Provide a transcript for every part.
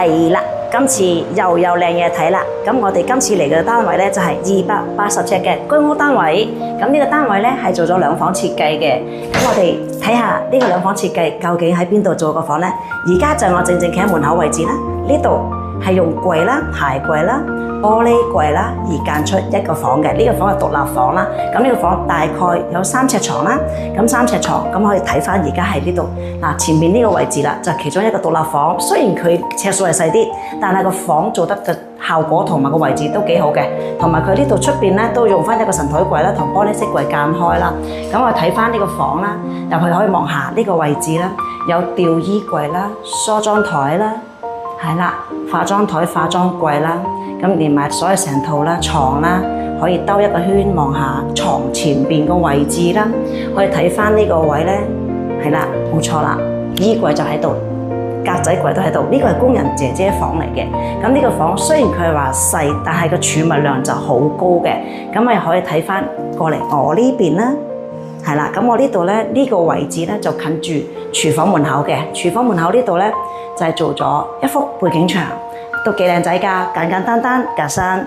係啦，今次又有靚嘢睇啦。咁我哋今次嚟嘅單位咧就係280尺嘅居屋單位。咁呢個單位咧係做咗兩房設計嘅。咁我哋睇下呢個兩房設計究竟喺邊度做個房咧？而家就我正企喺門口位置啦。呢度係用櫃啦、鞋櫃啦、玻璃櫃啦而間出一個房嘅。呢個房係獨立房啦。咁呢個房大概有3尺床啦。咁3尺床咁可以睇翻而家喺呢度嗱，前面呢個位置啦，就其中一個獨立房。雖然佢尺數係細啲，但係個房做得嘅效果同埋個位置都幾好嘅。同埋佢呢度出邊咧都用翻一個神台櫃啦，同玻璃色櫃間開啦。咁我睇翻呢個房啦，入去可以望下呢個位置啦，有吊衣櫃啦、梳妝台啦。係啦，化妝台、化妝櫃啦，咁連埋所有成套啦、床啦，可以兜一個圈望下床前邊個位置啦，可以睇翻呢個位咧，係啦，冇錯啦，衣櫃就喺度，格仔櫃都喺度，呢個係工人姐姐房嚟嘅。咁呢個房雖然佢係話細，但係個儲物量就好高嘅，咁咪可以睇翻過嚟我呢邊啦。係啦，咁我呢度咧呢個位置咧就近住廚房門口嘅，廚房門口呢度咧就係做咗一幅背景牆，都幾靚仔㗎，簡簡單單格柵，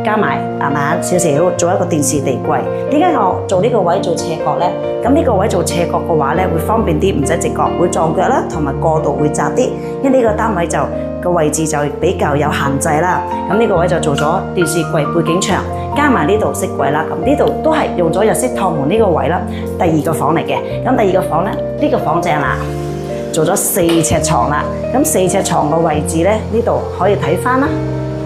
加埋慢慢少少做一個電視地櫃。點解我做呢個位做斜角咧？咁呢個位做斜角嘅話咧，會方便啲，唔使直角，會撞腳啦，同埋過道會窄啲。因為呢個單位就個位置就比較有限制啦。咁呢個位就做咗電視櫃背景牆，加埋呢度飾櫃啦。咁呢度都係用咗日式趟門呢個位啦。第二個房嚟嘅。咁第二個房咧，呢個房正啦，做咗4尺床啦。咁4尺床嘅位置咧，呢度可以睇翻啦。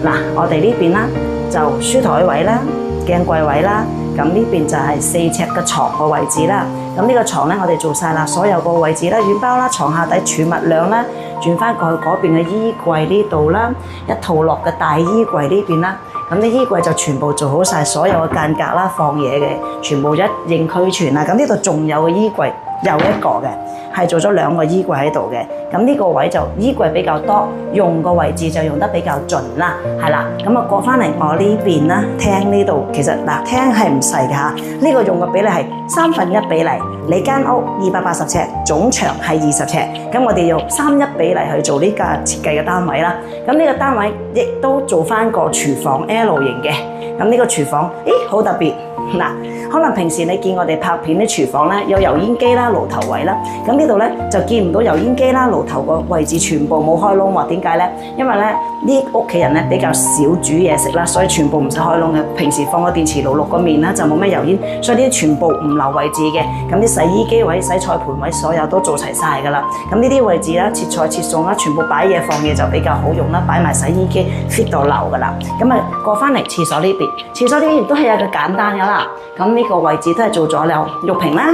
嗱，我哋呢邊啦，就書台位啦、鏡櫃位啦。咁呢邊就係4尺嘅床嘅位置啦。咁呢個床咧，我哋做晒啦，所有個位置啦、軟包啦、床下底儲物量啦，轉翻過去嗰邊嘅衣櫃呢度啦，一套落嘅大衣櫃呢邊啦。咁啲衣櫃就全部做好晒，所有嘅間隔啦、放嘢嘅，全部一應俱全啦。咁呢度仲有個衣櫃，有一個嘅，係做咗2個衣櫃喺度嘅。咁呢個位就衣櫃比較多，用個位置就用得比較盡啦，係啦。咁啊過翻嚟我呢邊啦，廳呢度其實嗱廳係唔細㗎嚇，呢個用嘅比例係1/3比例。你間屋280尺，總長係20尺，咁我哋用3:1比例去做呢個設計嘅單位啦。咁呢個單位亦都做翻個廚房 L 型嘅。咁呢個廚房，咦好特別嗱，可能平時你見我哋拍片啲廚房咧有油煙機啦、爐頭位啦，咁呢度咧就見唔到油煙機啦、爐頭個位置全部冇開窿喎。點解咧？因為咧呢屋企人咧比較少煮嘢食啦，所以全部唔使開窿嘅。平時放個電磁爐淥個麵啦，就冇咩油煙，所以呢啲全部唔留位置嘅。咁啲洗衣機位、洗菜盤位，所有都做齊晒㗎啦。咁呢啲位置啦、切菜切餸啦，全部擺嘢放嘢就比較好用啦，擺埋洗衣機 fit 到流㗎啦。咁啊過翻嚟廁所呢邊，廁所呢邊亦都係一個簡單㗎啦。咁呢個位置都係做咗有浴屏啦，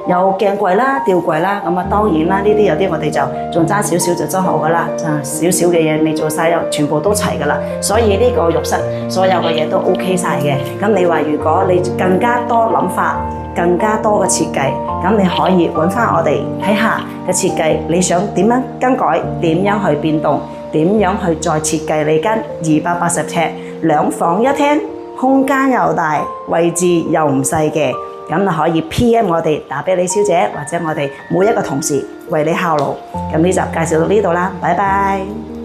有鏡櫃啦、吊櫃啦。咁啊當然啦，呢啲有啲我哋就仲爭少少就裝好㗎啦，就少少嘅嘢未做晒，又全部都齊㗎啦。所以呢個浴室所有嘅嘢都 OK 晒嘅。咁你話如果你更加多諗法，更加多嘅設計，咁你可以揾翻我哋睇下嘅設計，你想點樣更改，點樣去變動，點樣去再設計你間280尺2房1廳。空間又大，位置又唔細嘅，咁就可以 PM 我哋打俾李小姐，或者我哋每一個同事為你效勞。咁呢集介紹到呢度啦，拜拜。